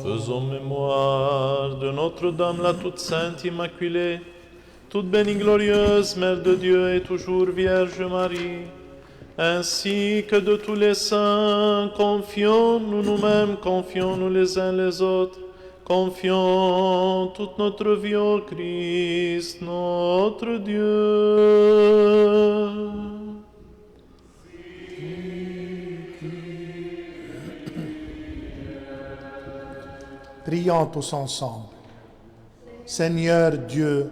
Faisons mémoire de Notre-Dame la toute sainte immaculée, toute bénie glorieuse, Mère de Dieu et toujours Vierge Marie, ainsi que de tous les saints. Confions-nous nous-mêmes, confions-nous les uns les autres, confions toute notre vie au Christ, notre Dieu. Prions tous ensemble. Seigneur Dieu,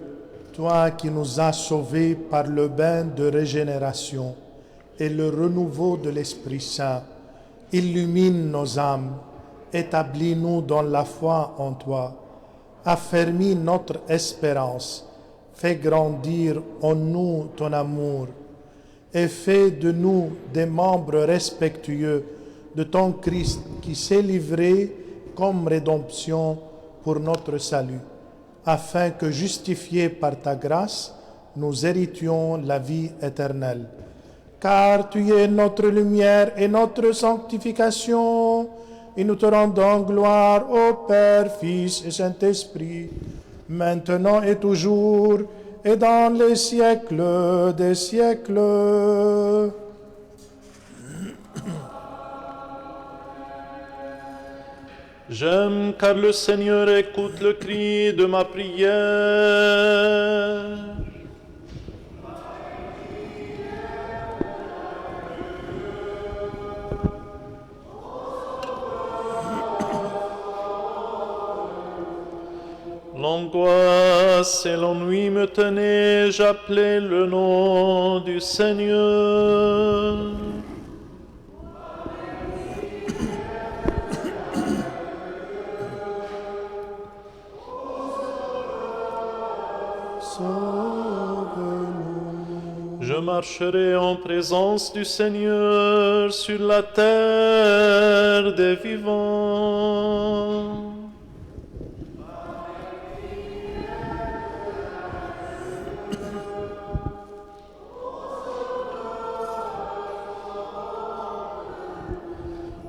toi qui nous as sauvés par le bain de régénération et le renouveau de l'Esprit Saint, illumine nos âmes, établis-nous dans la foi en toi, affermis notre espérance, fais grandir en nous ton amour et fais de nous des membres respectueux de ton Christ qui s'est livré comme rédemption pour notre salut, afin que, justifiés par ta grâce, nous héritions la vie éternelle. Car tu es notre lumière et notre sanctification, et nous te rendons gloire au Père, Fils et Saint-Esprit, maintenant et toujours, et dans les siècles des siècles. J'aime car le Seigneur écoute le cri de ma prière. L'angoisse et l'ennui me tenaient, j'appelais le nom du Seigneur. Je marcherai en présence du Seigneur sur la terre des vivants.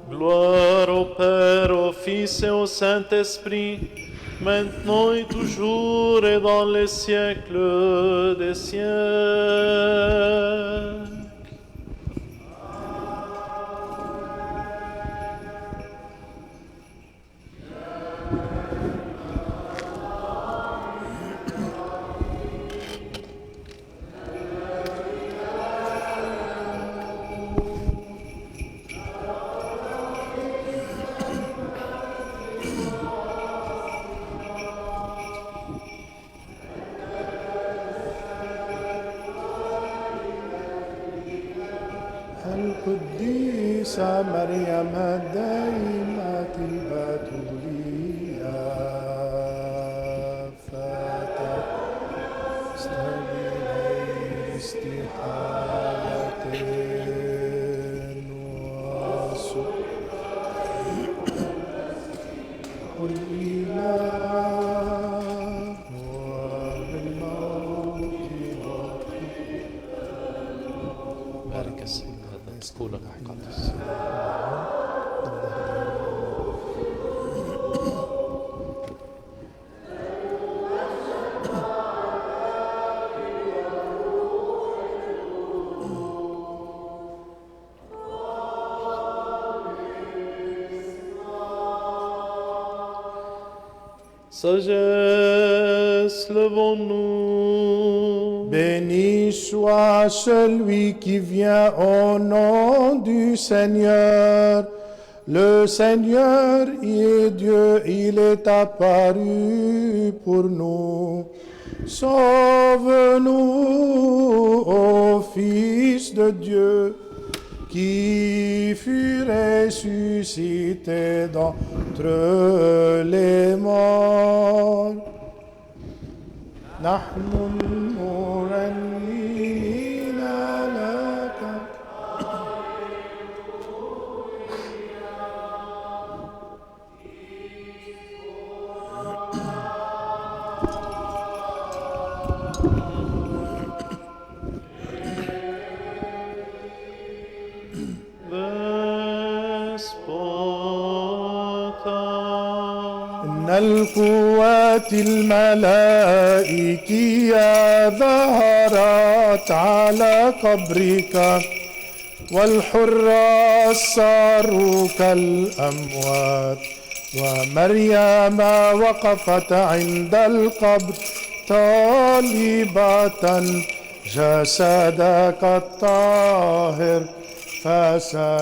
Gloire au Père, au Fils et au Saint-Esprit, maintenant et toujours et dans les siècles des siècles. القديسة مريم الدائمة البتولية فتستبدل استحالة وسوء الإله وبالموت بارك السيد هذا تقولك قدس. Sagesse, levons-nous. Béni soit celui qui vient au nom du Seigneur. Le Seigneur y est Dieu, il est apparu pour nous. Sauve-nous, ô Fils de Dieu, qui fut ressuscité d'entre les morts. نحن المرنمين لك Despota من القوات الملائكية ظهرت على قبرك، والحراس صاروا كالأموات. ومريم وقفت عند القبر طالبة جسدك الطاهر، فسلبت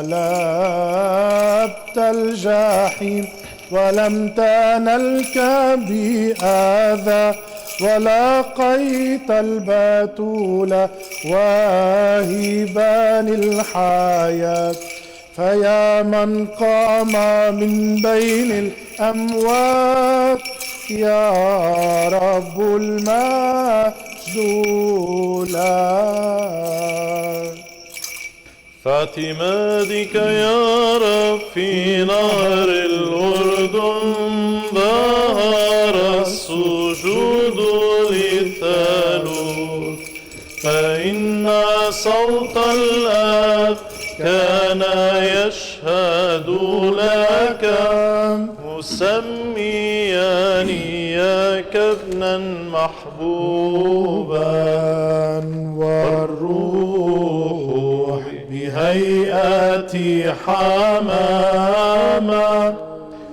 الجحيم ولم تنلك بأذى، ولقيت البتول واهبا الحياة. فيا من قام من بين الأموات، يا رب المجد لك. فاعتمادك يا رب في نهر الأردن ظهر السجود للثالوث، فإن صوت الآب كان يشهد لك مسميا إياك ابنا محبوبا، والروح بهيئة حمامة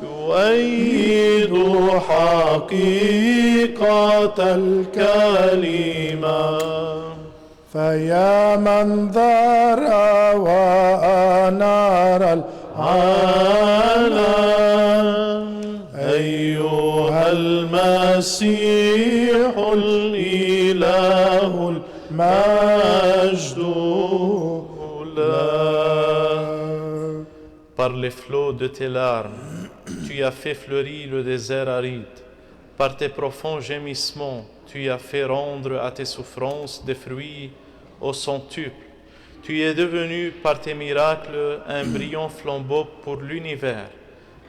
يؤيد حقيقة الكلمة. فيا من ذرى وأنار العالم، أيها المسيح الإله المجد لك. Par les flots de tes larmes, tu as fait fleurir le désert aride. Par tes profonds gémissements, tu as fait rendre à tes souffrances des fruits au centuple. Tu es devenu par tes miracles un brillant flambeau pour l'univers.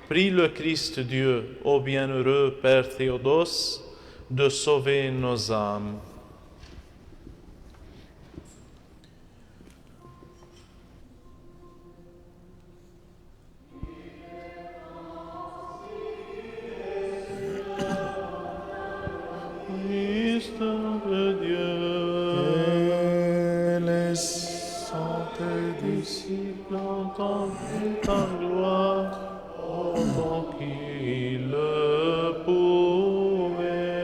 Prie le Christ Dieu, ô bienheureux Père Théodose, de sauver nos âmes. Christ de Dieu, et les saints disciples entendent ta gloire, autant qu'ils le pouvaient.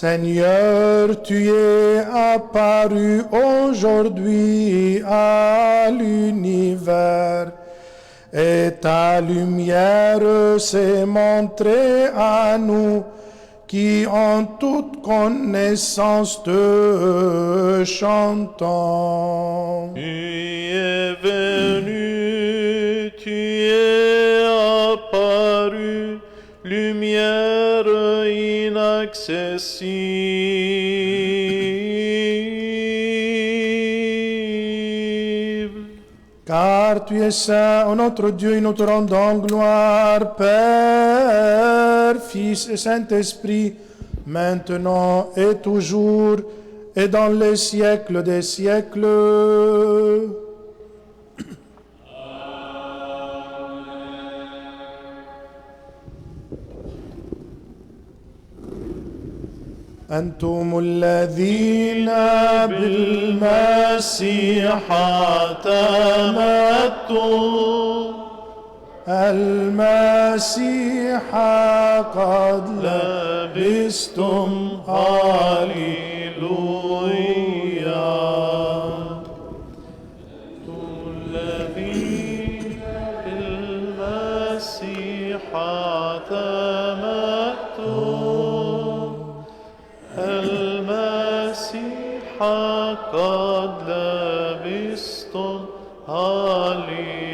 Seigneur, tu es apparu aujourd'hui à l'univers et ta lumière s'est montrée à nous qui en toute connaissance te chantons. Tu es venu, tu es apparu, lumière inaccessible. Car tu es saint, ô notre Dieu, et nous te rendons gloire, Père, Fils et Saint-Esprit, maintenant et toujours, et dans les siècles des siècles. أنتم الذين بالمسيح تمتم، المسيح قد لبستم، هاليلويا. أنتم الذين بالمسيح تمتم، المسيح قد لبستم، هاليلويا.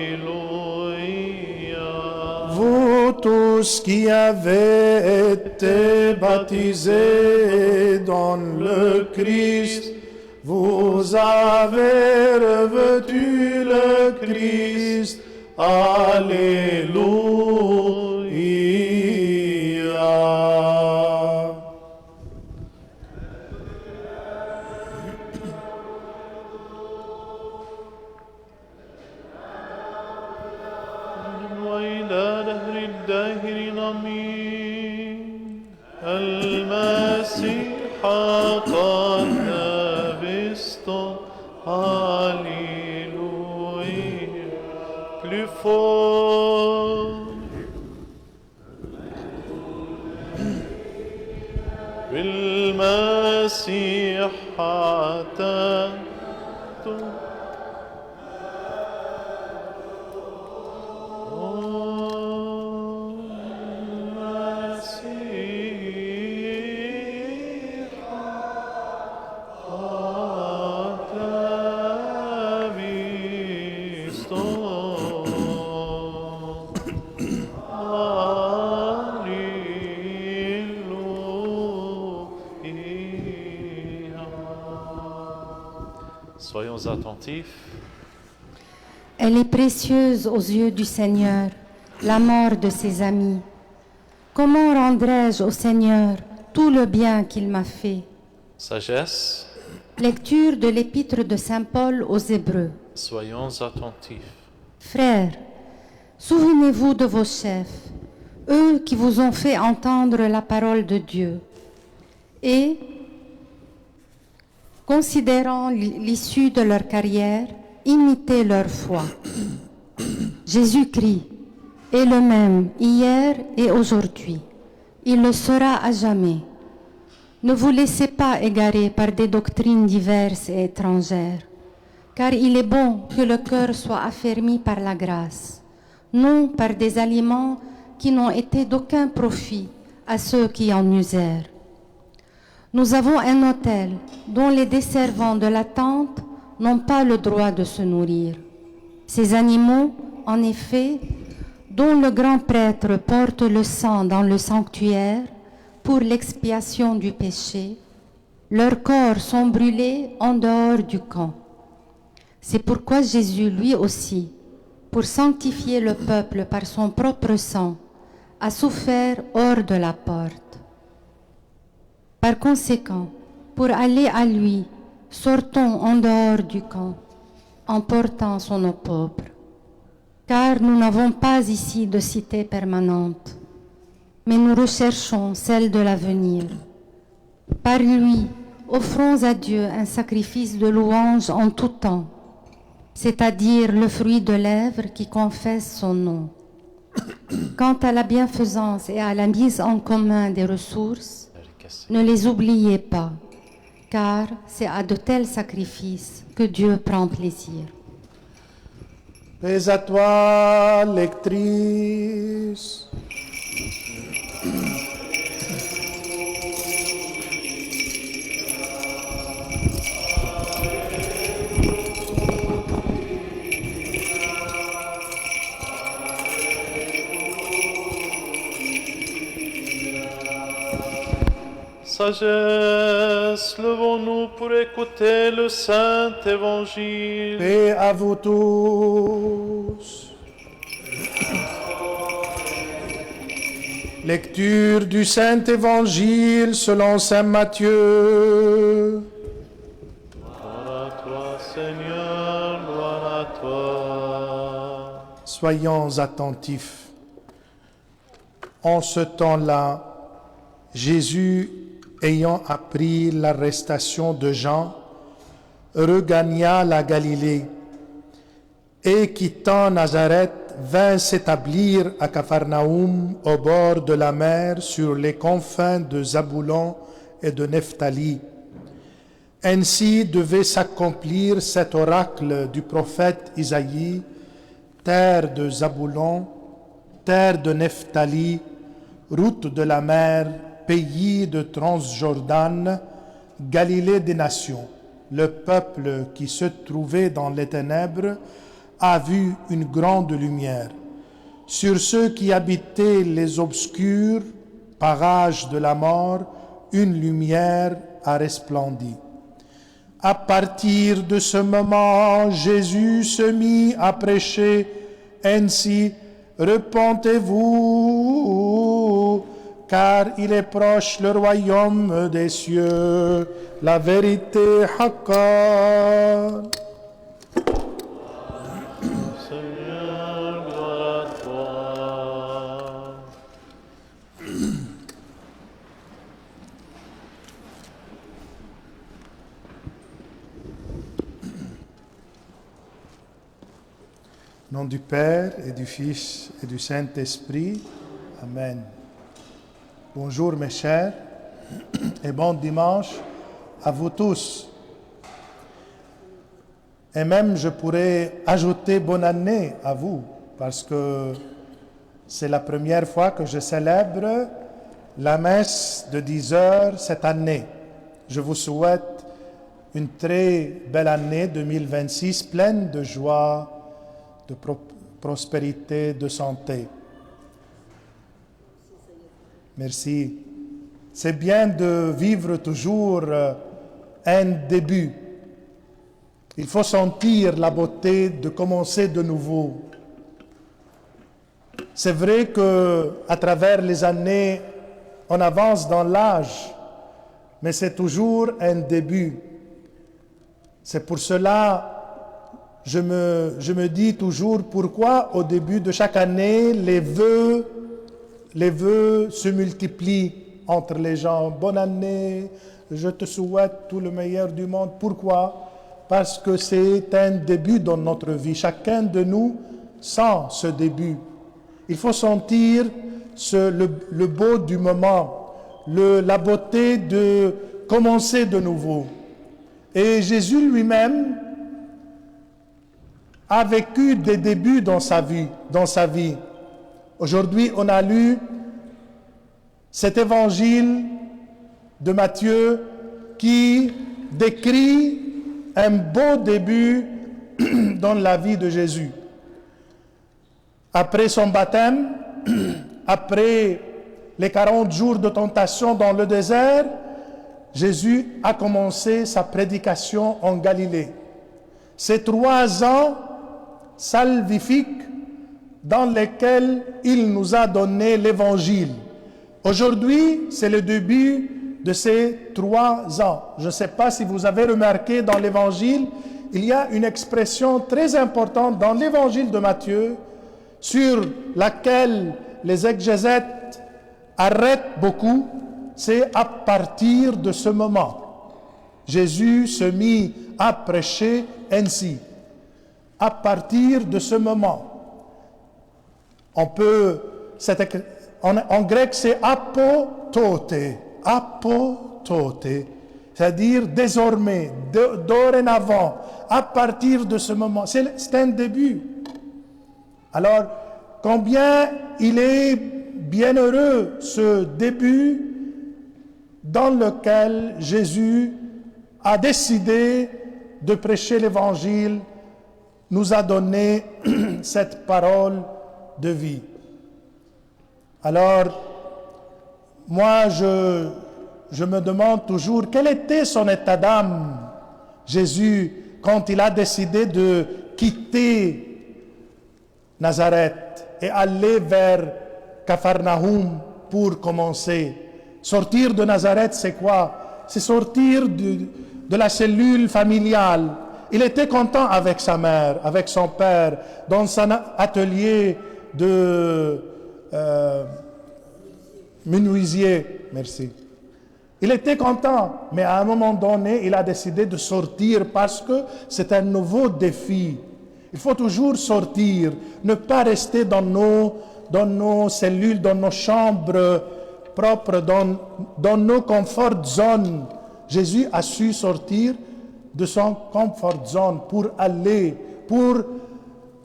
Vous tous tous qui avez été baptisés dans le Christ, vous avez revêtu le Christ. Alléluia. وإلى دهر الداهرين آمين. المسيح قد لبست. Alléluia. Plus fort. بالمسيح حتى Soyons attentifs. Elle est précieuse aux yeux du Seigneur, la mort de ses amis. Comment rendrai-je au Seigneur tout le bien qu'il m'a fait? Sagesse, Lecture de l'épître de Saint Paul aux Hébreux. soyons attentifs. Frères, souvenez-vous de vos chefs, eux qui vous ont fait entendre la parole de Dieu. Et, considérant l'issue de leur carrière, imitez leur foi. Jésus-Christ est le même hier et aujourd'hui. Il le sera à jamais. Ne vous laissez pas égarer par des doctrines diverses et étrangères, car il est bon que le cœur soit affermi par la grâce, non par des aliments qui n'ont été d'aucun profit à ceux qui en usèrent. Nous avons un autel dont les desservants de la tente n'ont pas le droit de se nourrir. Ces animaux, en effet, dont le grand prêtre porte le sang dans le sanctuaire pour l'expiation du péché, leurs corps sont brûlés en dehors du camp. C'est pourquoi Jésus, lui aussi, pour sanctifier le peuple par son propre sang, a souffert hors de la porte. Par conséquent, pour aller à lui, sortons en dehors du camp, en portant son opprobre. Car nous n'avons pas ici de cité permanente, mais nous recherchons celle de l'avenir. Par lui, offrons à Dieu un sacrifice de louange en tout temps, c'est-à-dire le fruit de lèvres qui confesse son nom. Quant à la bienfaisance et à la mise en commun des ressources, ne les oubliez pas, car c'est à de tels sacrifices que Dieu prend plaisir. Paix à toi, lectrice. Sagesse, levons-nous pour écouter le Saint Évangile. Paix à vous tous. Lecture du Saint Évangile selon Saint Matthieu. Gloire à toi, Seigneur, gloire à toi. Soyons attentifs. En ce temps-là, Jésus, ayant appris l'arrestation de Jean, regagna la Galilée et quittant Nazareth, vint s'établir à Capharnaüm au bord de la mer sur les confins de Zaboulon et de Nephtali. Ainsi devait s'accomplir cet oracle du prophète Isaïe, terre de Zaboulon, terre de Nephtali, route de la mer, pays de Transjordan, Galilée des nations. Le peuple qui se trouvait dans les ténèbres a vu une grande lumière. sur ceux qui habitaient les obscurs parages de la mort, une lumière a resplendi. À partir de ce moment, Jésus se mit à prêcher ainsi: repentez-vous, car il est proche le royaume des cieux. La vérité, Haqqan. Seigneur, gloire à toi. Au nom du Père et du Fils et du Saint-Esprit. Amen. Bonjour mes chers et bon dimanche à vous tous. Et même je pourrais ajouter bonne année à vous parce que c'est la première fois que je célèbre la messe de 10 heures cette année. Je vous souhaite une très belle année 2026 pleine de joie, de prospérité, de santé. Merci. C'est bien de vivre toujours un début. Il faut sentir la beauté de commencer de nouveau. C'est vrai que à travers les années, on avance dans l'âge, mais c'est toujours un début. C'est pour cela je me dis toujours pourquoi au début de chaque année, les vœux se multiplient entre les gens. Bonne année, je te souhaite tout le meilleur du monde. Pourquoi? Parce que c'est un début dans notre vie. Chacun de nous sent ce début. Il faut sentir le beau du moment, la beauté de commencer de nouveau. Et Jésus lui-même a vécu des débuts dans sa vie. Aujourd'hui, on a lu cet évangile de Matthieu qui décrit un beau début dans la vie de Jésus. Après son baptême, après les 40 jours de tentation dans le désert, Jésus a commencé sa prédication en Galilée. Ces 3 ans salvifiques dans lesquels il nous a donné l'évangile. Aujourd'hui, c'est le début de ces 3 ans. Je ne sais pas si vous avez remarqué dans l'évangile, il y a une expression très importante dans l'évangile de Matthieu sur laquelle les exégètes arrêtent beaucoup, c'est à partir de ce moment. Jésus se mit à prêcher ainsi. À partir de ce moment, en grec c'est apotote, c'est-à-dire désormais, dorénavant, à partir de ce moment, c'est un début. Alors, combien il est bienheureux ce début dans lequel Jésus a décidé de prêcher l'Évangile, nous a donné cette parole de vie. Alors, moi, je me demande toujours quel était son état d'âme, Jésus, quand il a décidé de quitter Nazareth et aller vers Capharnaüm pour commencer. Sortir de Nazareth, c'est quoi? C'est sortir de la cellule familiale. Il était content avec sa mère, avec son père, dans son atelier de menuisier. Merci. Il était content, mais à un moment donné, il a décidé de sortir parce que c'est un nouveau défi. Il faut toujours sortir, ne pas rester dans nos cellules, dans nos chambres propres, dans nos comfort zones. Jésus a su sortir de son comfort zone pour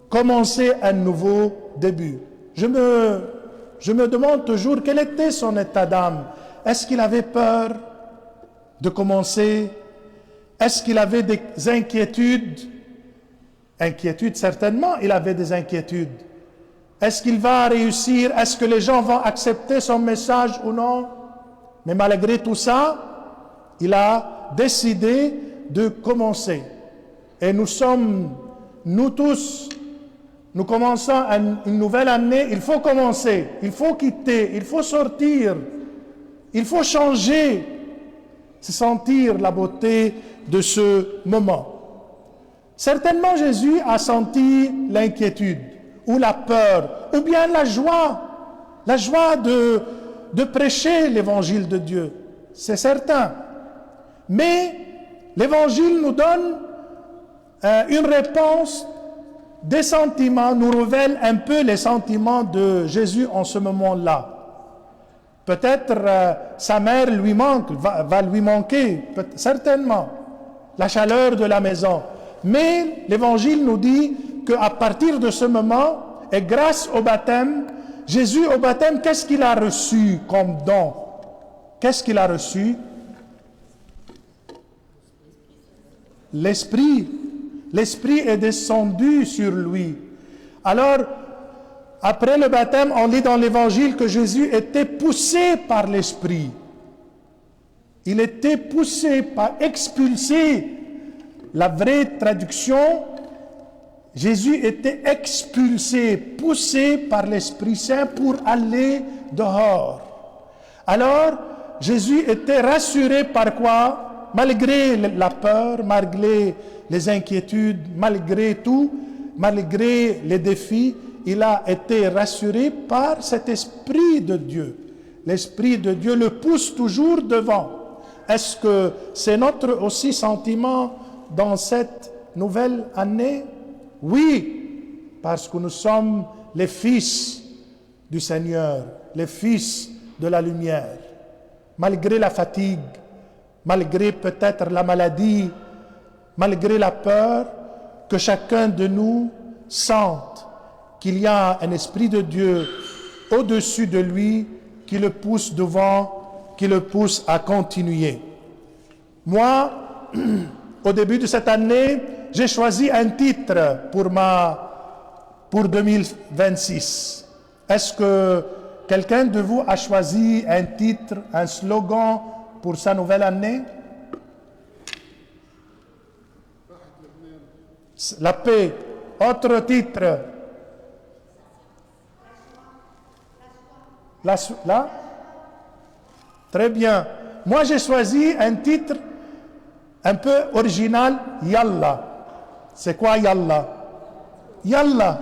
commencer un nouveau début. Je me demande toujours quel était son état d'âme. Est-ce qu'il avait peur de commencer? Est-ce qu'il avait des inquiétudes? Inquiétudes, certainement, il avait des inquiétudes. Est-ce qu'il va réussir? Est-ce que les gens vont accepter son message ou non? Mais malgré tout ça, il a décidé de commencer. Et nous tous, nous commençons une nouvelle année. Il faut commencer, il faut quitter, il faut sortir, il faut changer, se sentir la beauté de ce moment. Certainement, Jésus a senti l'inquiétude ou la peur, ou bien la joie de prêcher l'évangile de Dieu, c'est certain. Mais l'évangile nous donne une réponse des sentiments, nous révèle un peu les sentiments de Jésus en ce moment-là. Peut-être sa mère lui manque, va lui manquer, certainement, la chaleur de la maison. Mais l'évangile nous dit qu'à partir de ce moment, et grâce au baptême, Jésus au baptême, qu'est-ce qu'il a reçu comme don? Qu'est-ce qu'il a reçu? L'Esprit. L'Esprit est descendu sur lui. Alors, après le baptême, on lit dans l'Évangile que Jésus était poussé par l'Esprit. Il était poussé, expulsé. La vraie traduction, Jésus était expulsé, poussé par l'Esprit Saint pour aller dehors. Alors, Jésus était rassuré par quoi? Malgré la peur, malgré les inquiétudes, malgré tout, malgré les défis, il a été rassuré par cet Esprit de Dieu. L'Esprit de Dieu le pousse toujours devant. Est-ce que c'est notre aussi sentiment dans cette nouvelle année? Oui, parce que nous sommes les fils du Seigneur, les fils de la lumière. Malgré la fatigue, malgré peut-être la maladie, malgré la peur, que chacun de nous sente qu'il y a un Esprit de Dieu au-dessus de lui qui le pousse devant, qui le pousse à continuer. Moi, au début de cette année, j'ai choisi un titre pour 2026. Est-ce que quelqu'un de vous a choisi un titre, un slogan pour sa nouvelle année? La paix. Autre titre. Là? Très bien. Moi, j'ai choisi un titre un peu original, Yallah. C'est quoi Yallah? Yallah.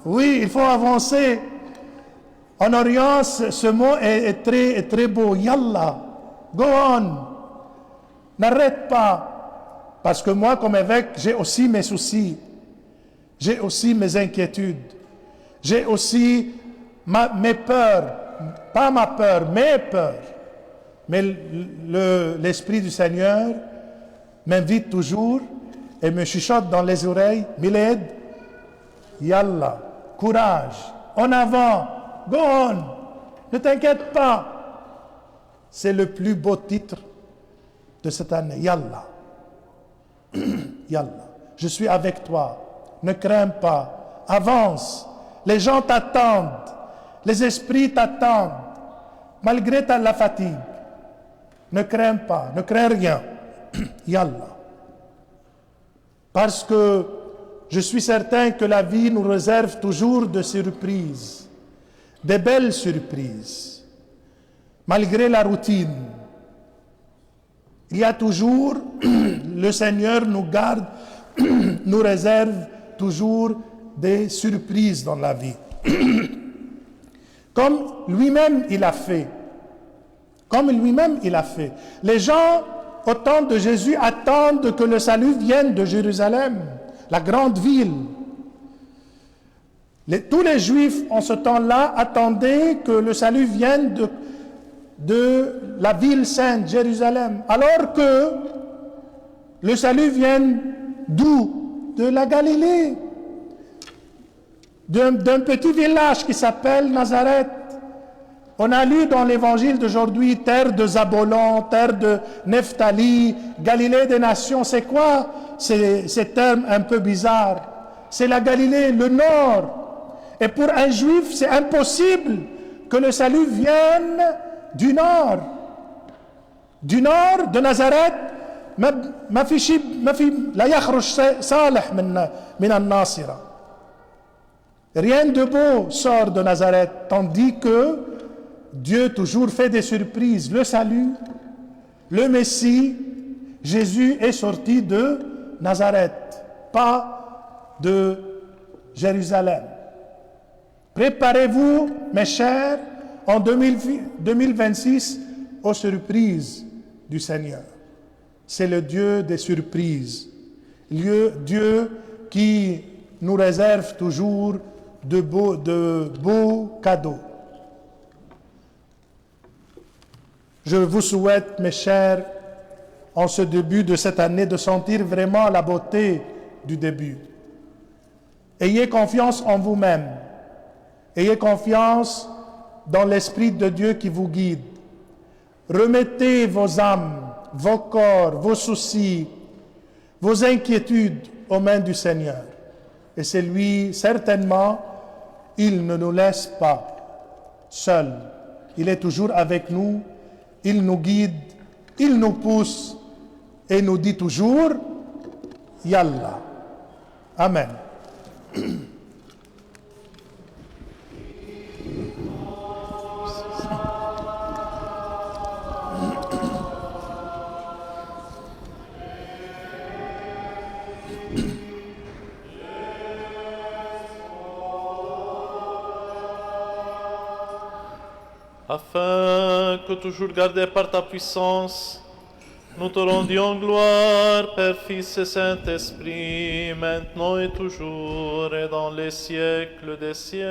Oui, il faut avancer. En Orient, ce mot est très beau. Yallah. Go on. N'arrête pas. Parce que moi, comme évêque, j'ai aussi mes soucis. J'ai aussi mes inquiétudes. J'ai aussi mes peurs. Pas ma peur, mes peurs. Mais l'Esprit du Seigneur m'invite toujours et me chuchote dans les oreilles, Miled, Yallah, courage, en avant, go on, ne t'inquiète pas. C'est le plus beau titre de cette année, Yallah. Yallah, je suis avec toi, ne crains pas, avance, les gens t'attendent, les esprits t'attendent, malgré la fatigue. Ne crains pas, ne crains rien. Yallah. Parce que je suis certain que la vie nous réserve toujours de surprises, des belles surprises. Malgré la routine, il y a toujours, le Seigneur nous garde, nous réserve toujours des surprises dans la vie. Comme lui-même il a fait. Comme lui-même il a fait. Les gens, au temps de Jésus, attendent que le salut vienne de Jérusalem, la grande ville. Tous les Juifs, en ce temps-là, attendaient que le salut vienne de la ville sainte, Jérusalem. Alors que le salut vient d'où? De la Galilée. D'un petit village qui s'appelle Nazareth. On a lu dans l'évangile d'aujourd'hui, terre de Zabulon, terre de Nephtali, Galilée des nations. C'est quoi ces termes un peu bizarres? C'est la Galilée, le nord. Et pour un juif, c'est impossible que le salut vienne du nord. Du nord, de Nazareth, ما في شيء ما في لا يخرج صالح من الناصرة. Rien de beau sort de Nazareth, tandis que Dieu toujours fait des surprises. Le salut, le Messie, Jésus est sorti de Nazareth, pas de Jérusalem. Préparez-vous, mes chers, en 2026 aux surprises du Seigneur. C'est le Dieu des surprises, Dieu qui nous réserve toujours de beaux cadeaux. Je vous souhaite, mes chers, en ce début de cette année, de sentir vraiment la beauté du début. Ayez confiance en vous-même. Ayez confiance dans l'Esprit de Dieu qui vous guide. Remettez vos âmes, vos corps, vos soucis, vos inquiétudes aux mains du Seigneur. Et c'est lui, certainement, il ne nous laisse pas seuls. Il est toujours avec nous, il nous guide, il nous pousse et nous dit toujours « Yallah ». Amen. Afin que toujours gardés par ta puissance, nous te rendions gloire, Père, Fils et Saint-Esprit, maintenant et toujours et dans les siècles des siècles.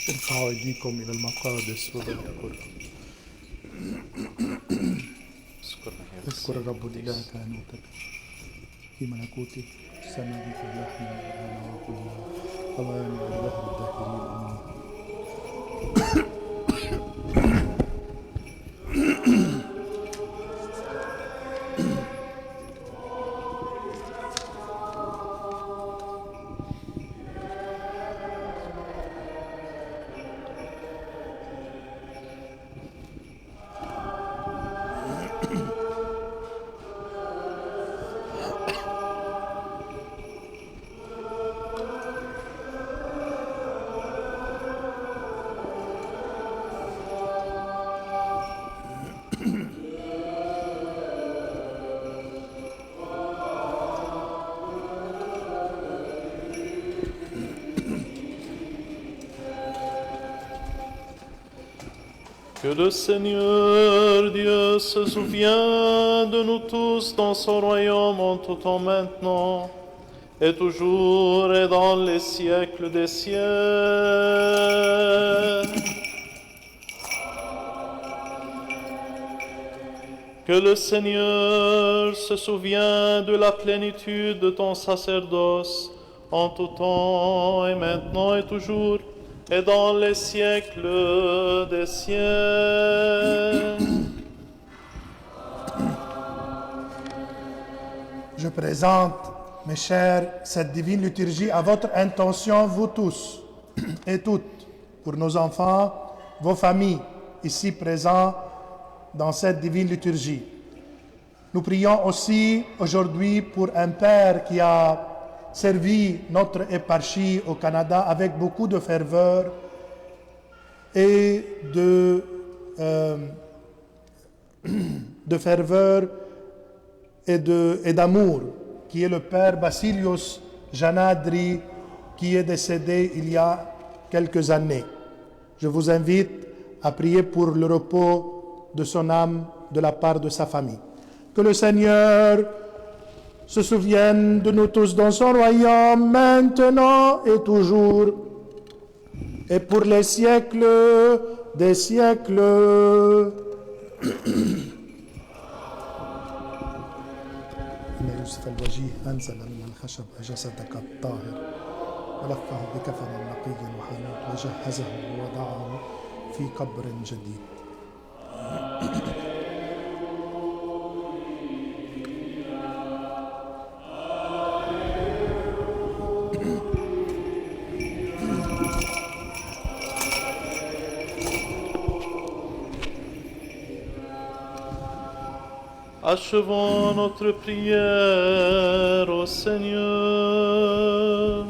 ارفعوا ايديكم الى المقادس وذكروا اذكر الرب الاله كهنوتك في ملكوته السماء في اللحم والآن وكل اوان ودهر الداخلين امين. Que le Seigneur Dieu se souvienne de nous tous dans son royaume en tout temps maintenant, et toujours et dans les siècles des siècles. Que le Seigneur se souvienne de la plénitude de ton sacerdoce, en tout temps et maintenant et toujours, et dans les siècles des siècles. Je présente, mes chers, cette divine liturgie à votre intention, vous tous et toutes, pour nos enfants, vos familles, ici présents dans cette divine liturgie. Nous prions aussi aujourd'hui pour un père qui a servi notre éparchie au Canada avec beaucoup de ferveur et d'amour, qui est le père Basilios Janadri, qui est décédé il y a quelques années. Je vous invite à prier pour le repos de son âme de la part de sa famille. Que le Seigneur se souvienne de nous tous dans son royaume, maintenant et toujours, et pour les siècles des siècles. يوسف الوجيه أنزل من الخشب جسدك الطاهر ولفه بكفن نقي وحنوط وجهزه ووضعه في قبر جديد. Achevons notre prière au Seigneur.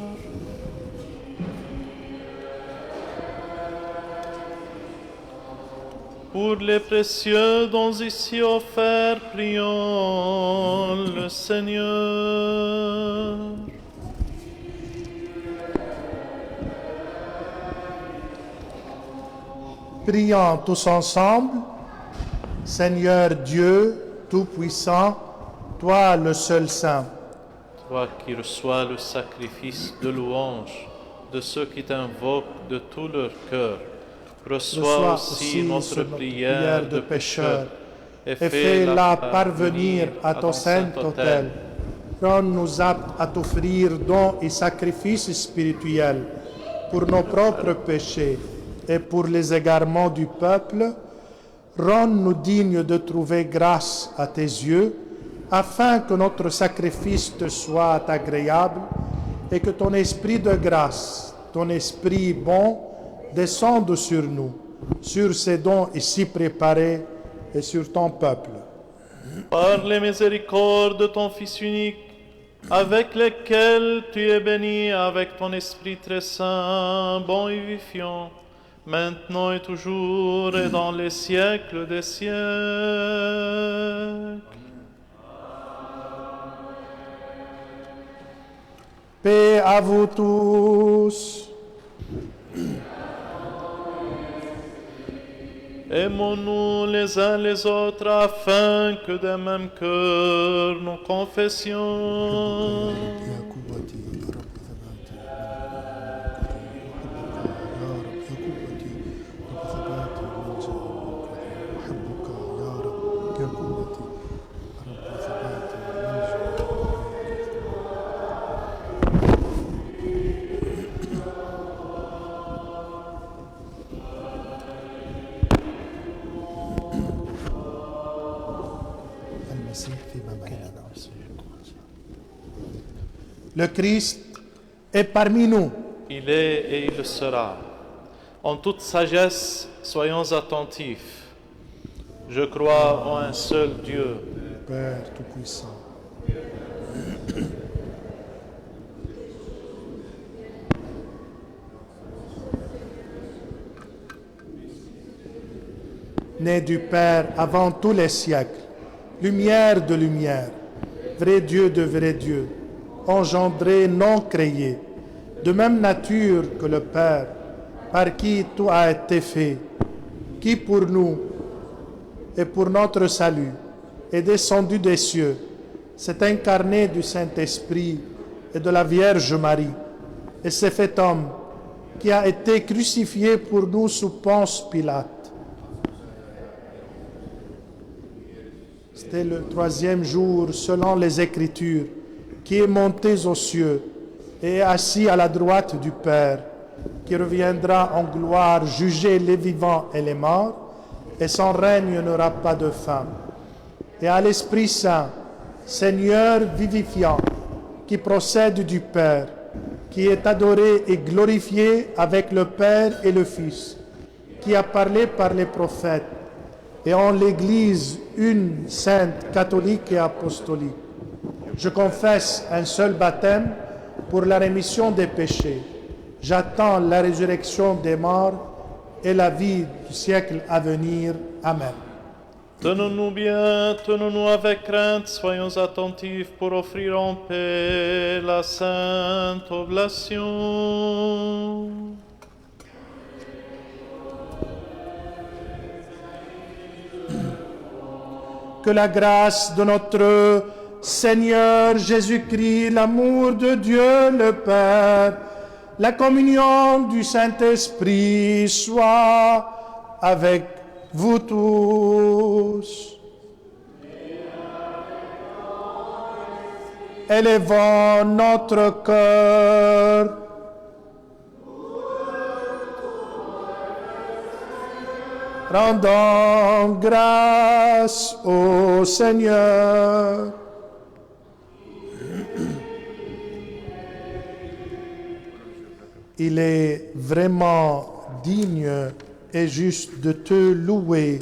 Pour les précieux dons ici offerts, prions le Seigneur. Prions tous ensemble. Seigneur Dieu Tout-Puissant, toi le seul Saint. Toi qui reçois le sacrifice de louange de ceux qui t'invoquent de tout leur cœur, reçois aussi notre prière de pécheurs et fais-la parvenir à ton saint autel. Rends-nous aptes à t'offrir dons et sacrifices spirituels pour nos propres péchés et pour les égarements du peuple. Rends-nous dignes de trouver grâce à tes yeux, afin que notre sacrifice te soit agréable et que ton esprit de grâce, ton esprit bon, descende sur nous, sur ces dons ici préparés et sur ton peuple. Par les miséricordes de ton Fils unique, avec lesquels tu es béni avec ton Esprit très saint, bon et vivifiant, maintenant et toujours et dans les siècles des siècles. Paix à vous tous. Aimons-nous les uns les autres afin que d'un même cœur nous confessions. Le Christ est parmi nous. Il est et il le sera. En toute sagesse, soyons attentifs. Je crois en un seul Dieu, Père Tout-Puissant. Né du Père avant tous les siècles, lumière de lumière, vrai Dieu de vrai Dieu, engendré, non créé, de même nature que le Père, par qui tout a été fait, qui pour nous et pour notre salut est descendu des cieux, s'est incarné du Saint-Esprit et de la Vierge Marie, et s'est fait homme, qui a été crucifié pour nous sous Ponce Pilate. C'était le 3e jour, selon les Écritures, qui est monté aux cieux et est assis à la droite du Père, qui reviendra en gloire juger les vivants et les morts, et son règne n'aura pas de fin. Et à l'Esprit Saint, Seigneur vivifiant, qui procède du Père, qui est adoré et glorifié avec le Père et le Fils, qui a parlé par les prophètes, et en l'Église une sainte, catholique et apostolique. Je confesse un seul baptême pour la rémission des péchés. J'attends la résurrection des morts et la vie du siècle à venir. Amen. Tenons-nous bien, tenons-nous avec crainte, soyons attentifs pour offrir en paix la sainte oblation. Que la grâce de notre Seigneur Jésus-Christ, l'amour de Dieu le Père, la communion du Saint-Esprit soit avec vous tous. Élevons notre cœur. Rendons grâce au Seigneur. Il est vraiment digne et juste de te louer,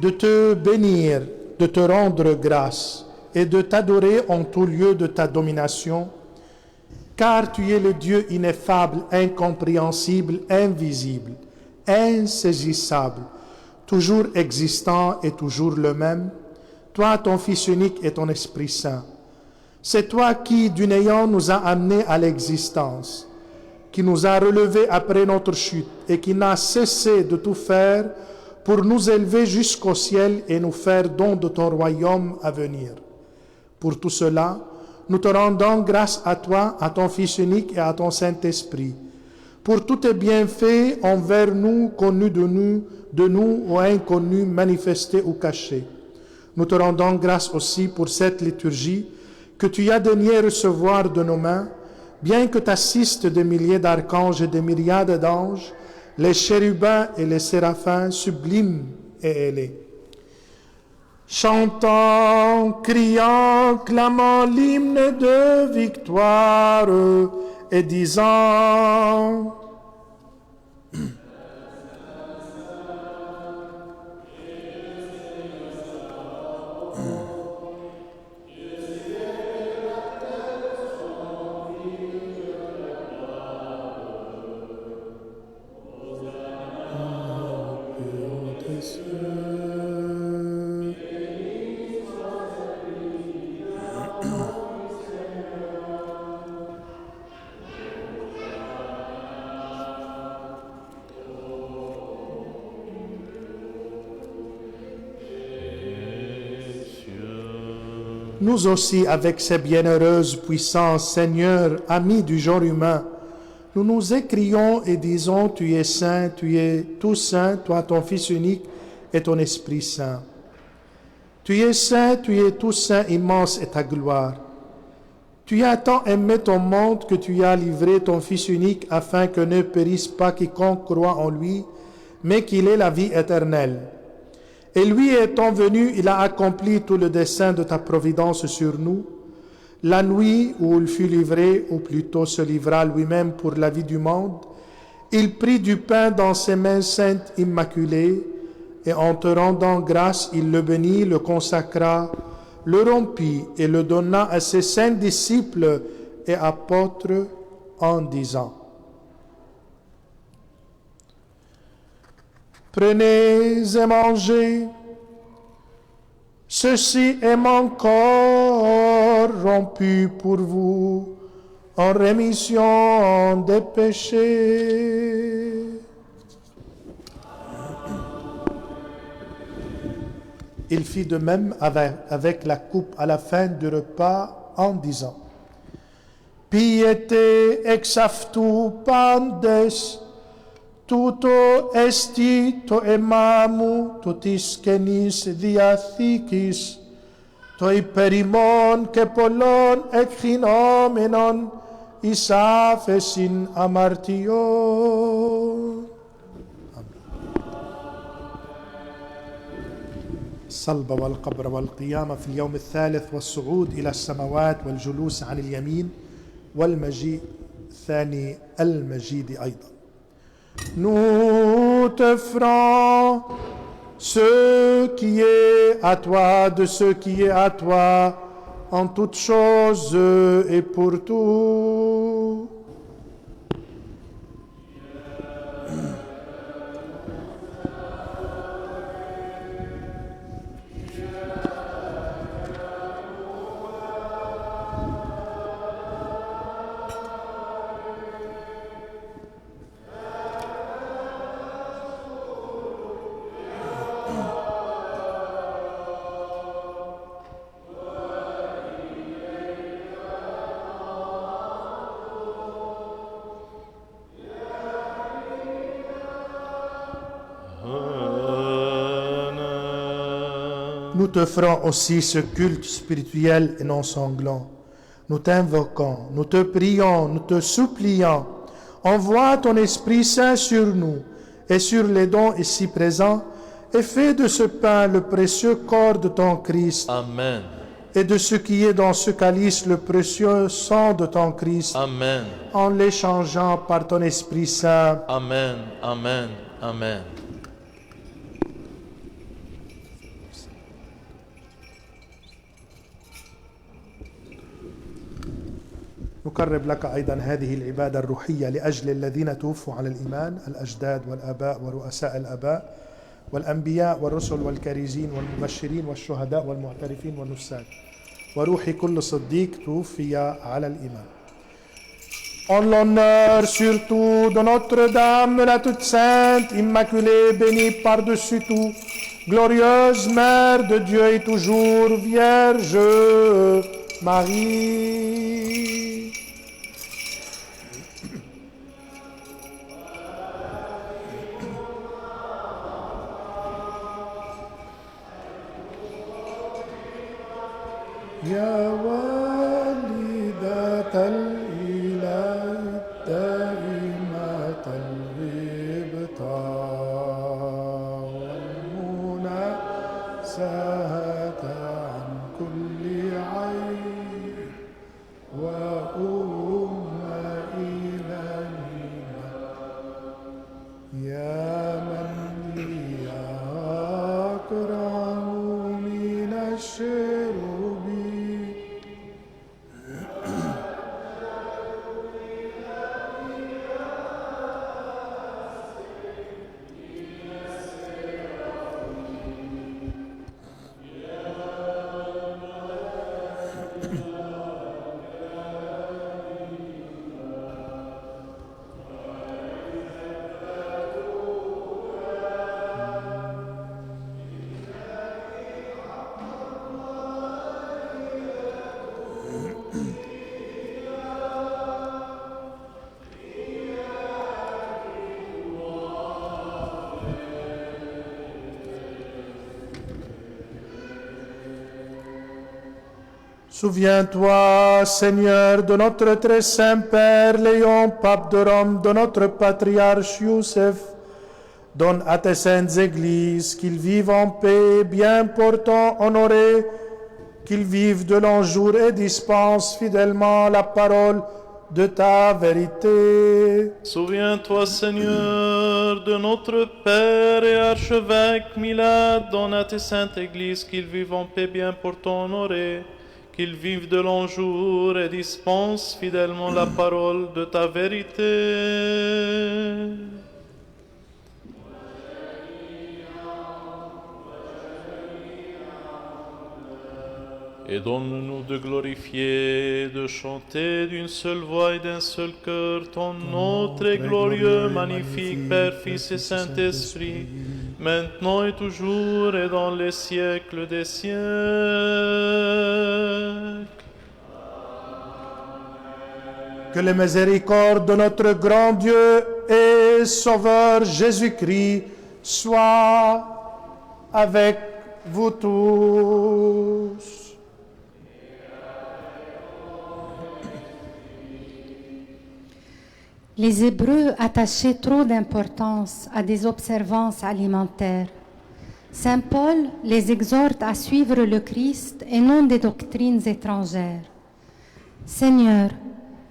de te bénir, de te rendre grâce et de t'adorer en tout lieu de ta domination, car tu es le Dieu ineffable, incompréhensible, invisible, insaisissable, toujours existant et toujours le même, toi, ton Fils unique et ton Esprit Saint. C'est toi qui, du néant, nous a amenés à l'existence, qui nous a relevés après notre chute et qui n'a cessé de tout faire pour nous élever jusqu'au ciel et nous faire don de ton royaume à venir. Pour tout cela, nous te rendons grâce à toi, à ton Fils unique et à ton Saint-Esprit, pour tous tes bienfaits envers nous, connus de nous ou inconnus, manifestés ou cachés. Nous te rendons grâce aussi pour cette liturgie que tu as daigné recevoir de nos mains, bien que t'assistent des milliers d'archanges et des myriades d'anges, les chérubins et les séraphins sublimes et ailés. Chantons, criant, clamant l'hymne de victoire et disant: Nous aussi, avec ces bienheureuses puissances, Seigneur, amis du genre humain, nous nous écrions et disons: tu es saint, tu es tout saint, toi, ton Fils unique et ton Esprit Saint. Tu es saint, tu es tout saint, immense est ta gloire. Tu as tant aimé ton monde que tu as livré ton Fils unique afin que ne périsse pas quiconque croit en lui, mais qu'il ait la vie éternelle. Et lui étant venu, il a accompli tout le dessein de ta providence sur nous. La nuit où il fut livré, ou plutôt se livra lui-même pour la vie du monde, il prit du pain dans ses mains saintes immaculées, et en te rendant grâce, il le bénit, le consacra, le rompit et le donna à ses saints disciples et apôtres en disant: Prenez et mangez, ceci est mon corps rompu pour vous en rémission des péchés. Il fit de même avec la coupe à la fin du repas en disant: Piete ex aftu pandes, tuto esti to emamu tutis kenis diathikis, toi perimon ke polon ekchinomenon isafesin amartion. الصلب والقبر والقيامة في اليوم الثالث والصعود إلى السماوات والجلوس عن اليمين والمجيء الثاني المجيد أيضا. Nous te ferons ce qui est à toi, de ce qui est à toi, en toutes choses et pour tout. Nous te ferons aussi ce culte spirituel et non sanglant. Nous t'invoquons, nous te prions, nous te supplions. Envoie ton Esprit Saint sur nous et sur les dons ici présents et fais de ce pain le précieux corps de ton Christ. Amen. Et de ce qui est dans ce calice le précieux sang de ton Christ. Amen. En l'échangeant par ton Esprit Saint. Amen. Amen. Amen. نقرب لك أيضا هذه العبادة الروحية لأجل الذين توفوا على الإيمان، الأجداد والآباء ورؤساء الآباء والأنبياء والرسل والكارزين والمبشرين والشهداء والمعترفين والنساك، وروح كل صديق توفي على الإيمان. En l'honneur surtout de Notre-Dame, la toute sainte, immaculée, bénie par-dessus tout, glorieuse Mère de Dieu et toujours Vierge Marie. يا والدة الإله الدائمة الإبطاء والمنزهة عن كل عيب إلهنا يا من لي أكرم من الشروب. Souviens-toi, Seigneur, de notre très saint Père Léon, pape de Rome, de notre patriarche Youssef. Donne à tes saintes églises qu'ils vivent en paix, bien portant, honorés, qu'ils vivent de longs jours et dispensent fidèlement la parole de ta vérité. Souviens-toi, Seigneur, de notre Père et archevêque Milad. Donne à tes saintes églises qu'ils vivent en paix, bien portant, honorés, qu'ils vivent de longs jours et dispensent fidèlement la parole de ta vérité. Et donne-nous de glorifier, de chanter d'une seule voix et d'un seul cœur ton nom très glorieux, magnifique, Père, Fils et Saint-Esprit, maintenant et toujours et dans les siècles des siècles. Que les miséricordes de notre grand Dieu et Sauveur Jésus-Christ soient avec vous tous. Les Hébreux attachaient trop d'importance à des observances alimentaires. Saint Paul les exhorte à suivre le Christ et non des doctrines étrangères. Seigneur,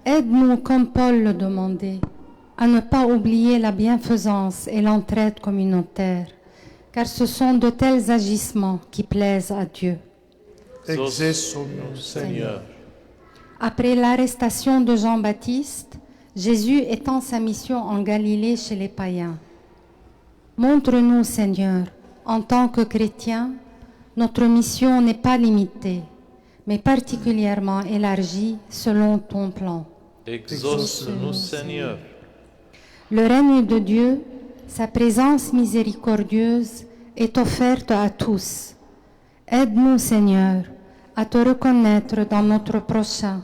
aide-nous, comme Paul le demandait, à ne pas oublier la bienfaisance et l'entraide communautaire, car ce sont de tels agissements qui plaisent à Dieu. Exauce-nous, Seigneur. Après l'arrestation de Jean-Baptiste, Jésus étend sa mission en Galilée chez les païens. Montre-nous, Seigneur, en tant que chrétiens, notre mission n'est pas limitée, mais particulièrement élargie selon ton plan. Exauce-nous, Seigneur. Le règne de Dieu, sa présence miséricordieuse, est offerte à tous. Aide-nous, Seigneur, à te reconnaître dans notre prochain,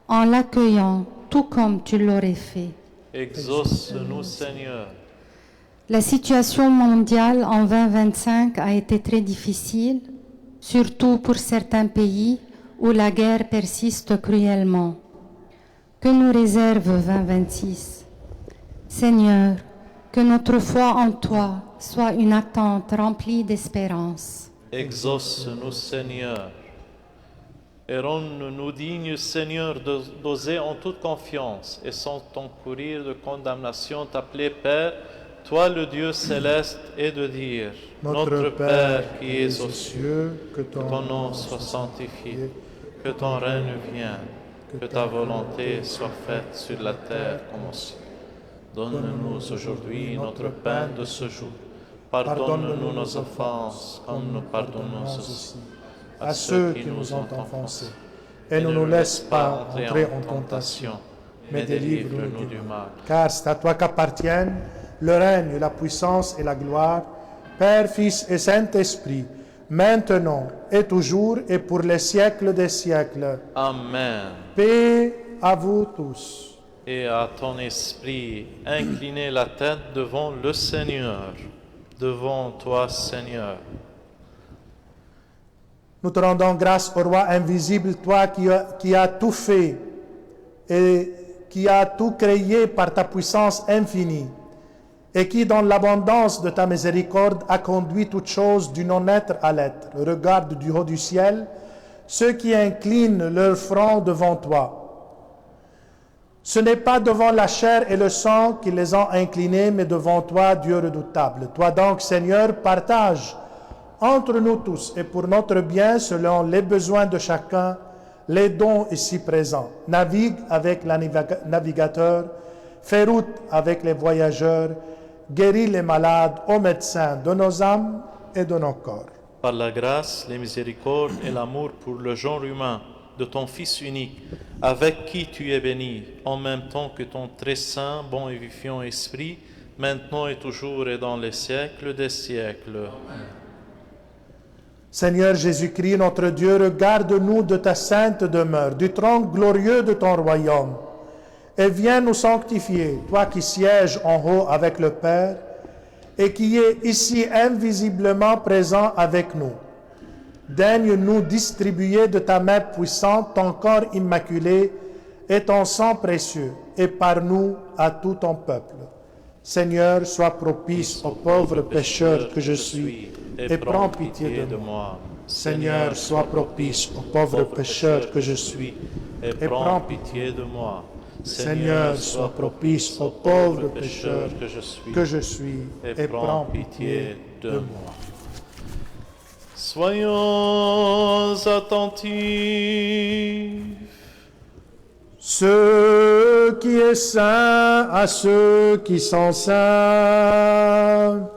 en l'accueillant tout comme tu l'aurais fait. Exauce-nous, Seigneur. La situation mondiale en 2025 a été très difficile, surtout pour certains pays où la guerre persiste cruellement. Que nous réserve 2026? Seigneur, que notre foi en toi soit une attente remplie d'espérance. Exauce-nous, Seigneur. Et rends-nous dignes, Seigneur, d'oser en toute confiance et sans encourir de condamnation t'appeler Père, toi le Dieu céleste, et de dire, Notre Père qui es aux cieux, que ton nom soit sanctifié, que ton règne vienne, que ta volonté soit faite sur la terre comme au ciel. Donne-nous aujourd'hui notre pain de ce jour. Pardonne-nous nos offenses, comme nous pardonnons aussi à ceux qui nous ont offensés. Et ne nous laisse pas entrer en tentation, mais délivre-nous du mal. Car c'est à toi qu'appartiennent le règne, la puissance et la gloire, Père, Fils et Saint-Esprit, maintenant et toujours et pour les siècles des siècles. Amen. Paix à vous tous. Et à ton esprit, inclinez la tête devant le Seigneur, devant toi, Seigneur. Nous te rendons grâce au Roi invisible, toi qui as tout fait et qui as tout créé par ta puissance infinie et qui, dans l'abondance de ta miséricorde, a conduit toutes choses du non-être à l'être. Regarde du haut du ciel ceux qui inclinent leur front devant toi. Ce n'est pas devant la chair et le sang qu'ils les ont inclinés, mais devant toi, Dieu redoutable. Toi donc, Seigneur, partage entre nous tous et pour notre bien, selon les besoins de chacun, les dons ici présents. Navigue avec le navigateur, fais route avec les voyageurs, guéris les malades, ô médecins de nos âmes et de nos corps. Par la grâce, les miséricordes et l'amour pour le genre humain de ton Fils unique, avec qui tu es béni, en même temps que ton très saint, bon et vivifiant Esprit, maintenant et toujours et dans les siècles des siècles. Seigneur Jésus-Christ, notre Dieu, regarde-nous de ta sainte demeure, du trône glorieux de ton royaume, et viens nous sanctifier, toi qui sièges en haut avec le Père, et qui est ici invisiblement présent avec nous. Daigne nous distribuer de ta main puissante ton corps immaculé et ton sang précieux, et par nous à tout ton peuple. Seigneur, sois propice au pauvre pécheur que je suis, et prends pitié de moi. Seigneur, sois propice au pauvre pécheur que je suis, et prends pitié de moi. Seigneur, sois propice au pauvre pécheur que je suis, et prends pitié de moi. Soyons attentifs. Ce qui est saint à ceux qui sont saints.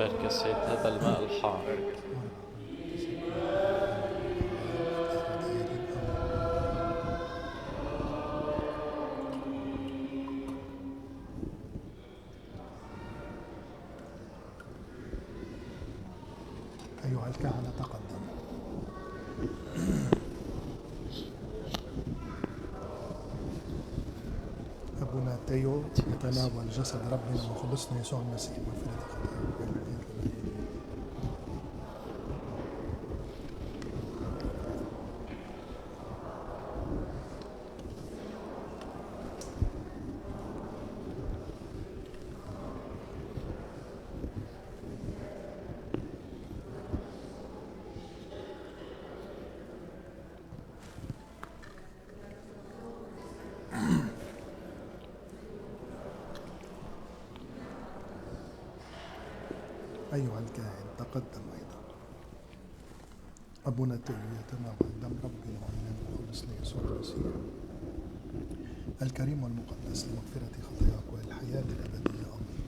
بركة هذا الماء الحار. أيها الكهنة تقدموا. أبونا تيو يتناول جسد ربنا وخلصنا يسوع المسيح مغفرة خطايانا. أيها الكاهن تقدم أيضا. أبونا تيو يتناول دم ربنا وعيننا وخلصنا يسوع المسيح الكريم والمقدس لمغفرة خطاياك والحياة الأبدية. آمين.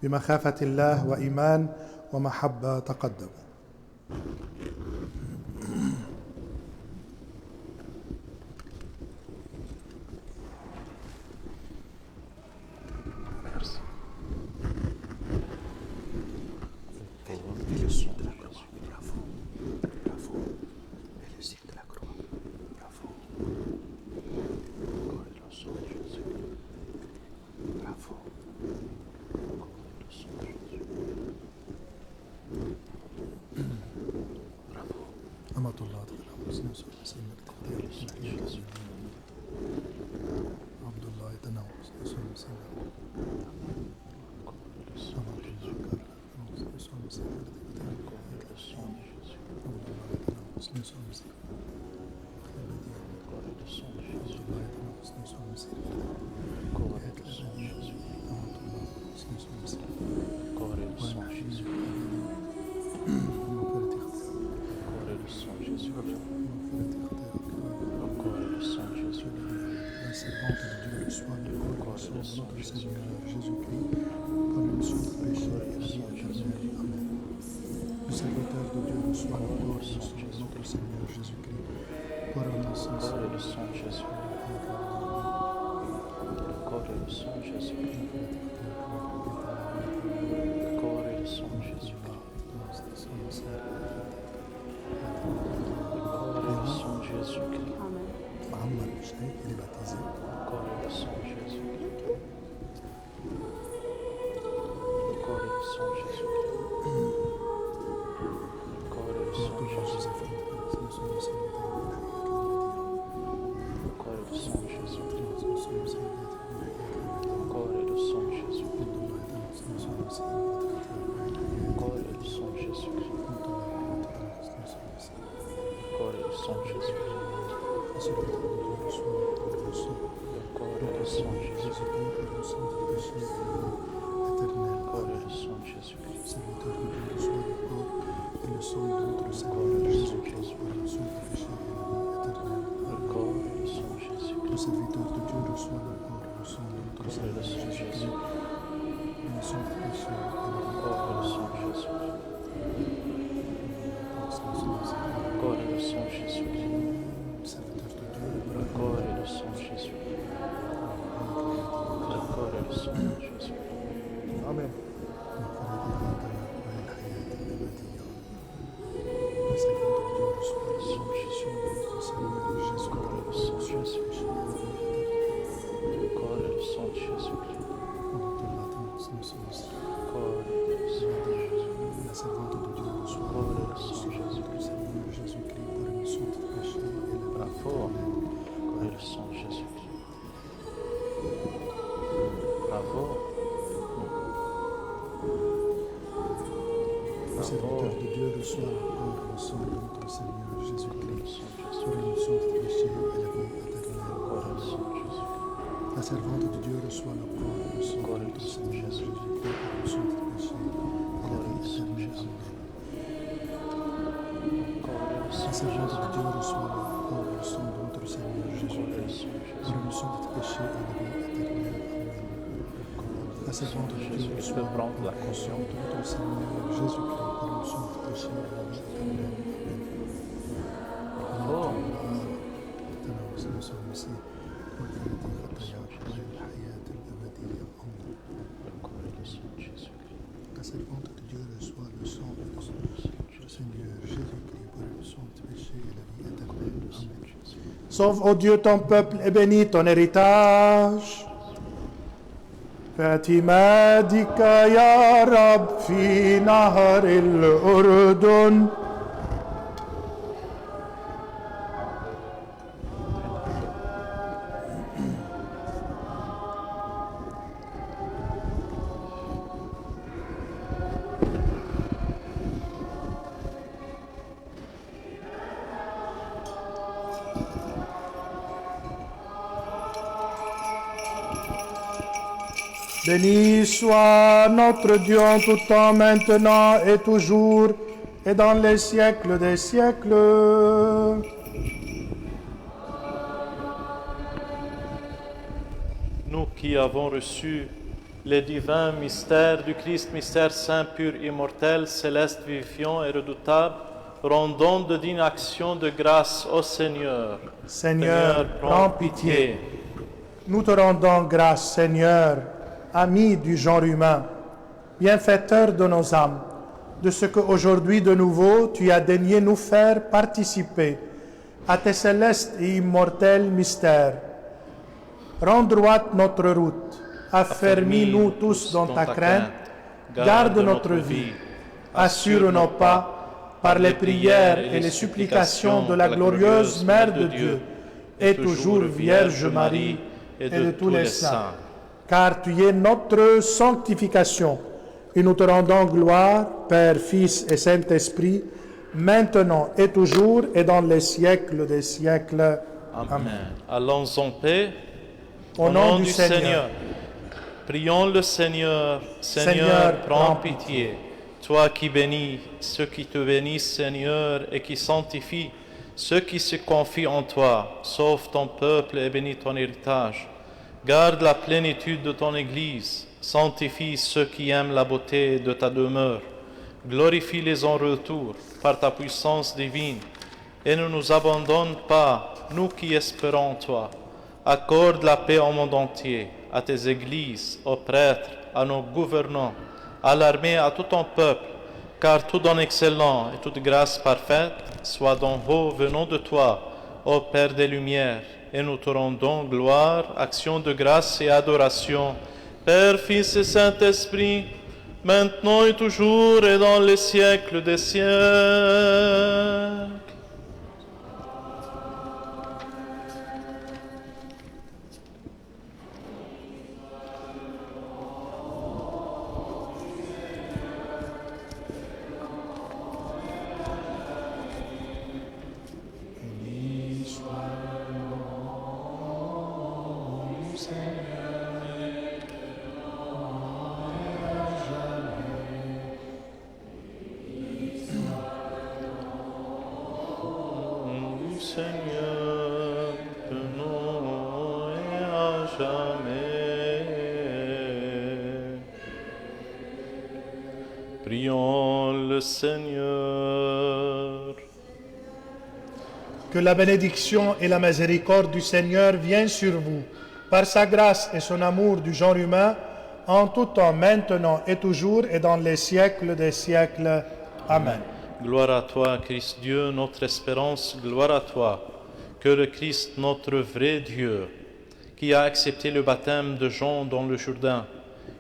بمخافة الله وإيمان ومحبة تقدموا. أمة الله عبد الله يتناول يسوع المسيح. La servante de Dieu reçoit le corps et le sang de notre Seigneur Jésus-Christ pour la rémission des péchés et la vie éternelle. Amen. La servante de Dieu reçoit le corps et le sang de notre Seigneur Jésus-Christ pour la rémission des péchés et la vie éternelle. Amen. La servante de Dieu reçoit le corps et le sang de notre Seigneur Jésus-Christ pour la rémission des péchés et la vie éternelle. Amen. Nous sommes ici. La servante de Dieu reçoit le sang du Seigneur Jésus-Christ pour la rémission des péchés et la vie éternelle. Amen. Sauve, ô Dieu, ton peuple et bénis ton héritage. فاعتمادك يا رب في نهر الأردن. Béni soit notre Dieu en tout temps, maintenant et toujours, et dans les siècles des siècles. Nous qui avons reçu les divins mystères du Christ, mystère saint, pur, immortel, céleste, vivifiant et redoutable, rendons de dignes actions de grâce au Seigneur. Seigneur, prends pitié. Nous te rendons grâce, Seigneur, ami du genre humain, bienfaiteur de nos âmes, de ce qu'aujourd'hui de nouveau tu as daigné nous faire participer à tes célestes et immortels mystères. Rends droite notre route, affermis-nous tous dans ta crainte, garde notre vie, assure nos pas par les prières et les supplications de la glorieuse Mère de Dieu, et toujours Vierge Marie et de tous les saints. Car tu es notre sanctification, et nous te rendons gloire, Père, Fils et Saint-Esprit, maintenant et toujours et dans les siècles des siècles. Amen. Allons en paix. Au nom du Seigneur. Prions le Seigneur. Seigneur, prends pitié. Toi qui bénis ceux qui te bénissent, Seigneur, et qui sanctifient ceux qui se confient en toi, sauve ton peuple et bénis ton héritage. Garde la plénitude de ton Église, sanctifie ceux qui aiment la beauté de ta demeure, glorifie-les en retour par ta puissance divine, et ne nous abandonne pas, nous qui espérons en toi. Accorde la paix au monde entier, à tes églises, aux prêtres, à nos gouvernants, à l'armée, à tout ton peuple, car tout don excellent et toute grâce parfaite soit d'en haut venant de toi, ô Père des Lumières, et nous te rendons gloire, action de grâce et adoration, Père, Fils et Saint-Esprit, maintenant et toujours et dans les siècles des siècles. Seigneur, maintenant et à jamais. Prions le Seigneur. Que la bénédiction et la miséricorde du Seigneur viennent sur vous, par sa grâce et son amour du genre humain, en tout temps, maintenant et toujours, et dans les siècles des siècles. Amen. Gloire à toi, Christ Dieu, notre espérance, gloire à toi. Que le Christ, notre vrai Dieu, qui a accepté le baptême de Jean dans le Jourdain,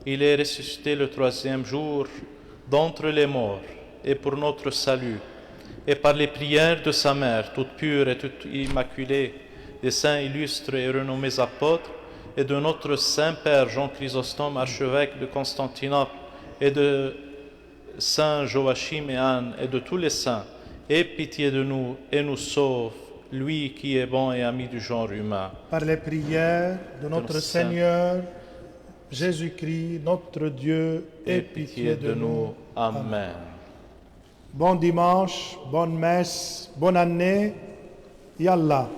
il est ressuscité le troisième jour d'entre les morts, et pour notre salut, et par les prières de sa mère, toute pure et toute immaculée, des saints illustres et renommés apôtres, et de notre Saint-Père Jean Chrysostome, archevêque de Constantinople, et de Saint Joachim et Anne, et de tous les saints, aie pitié de nous et nous sauve, lui qui est bon et ami du genre humain, par les prières de notre Saint. Seigneur Jésus-Christ, notre Dieu, aie pitié de nous. Amen. Bon dimanche, bonne messe, bonne année, Yallah.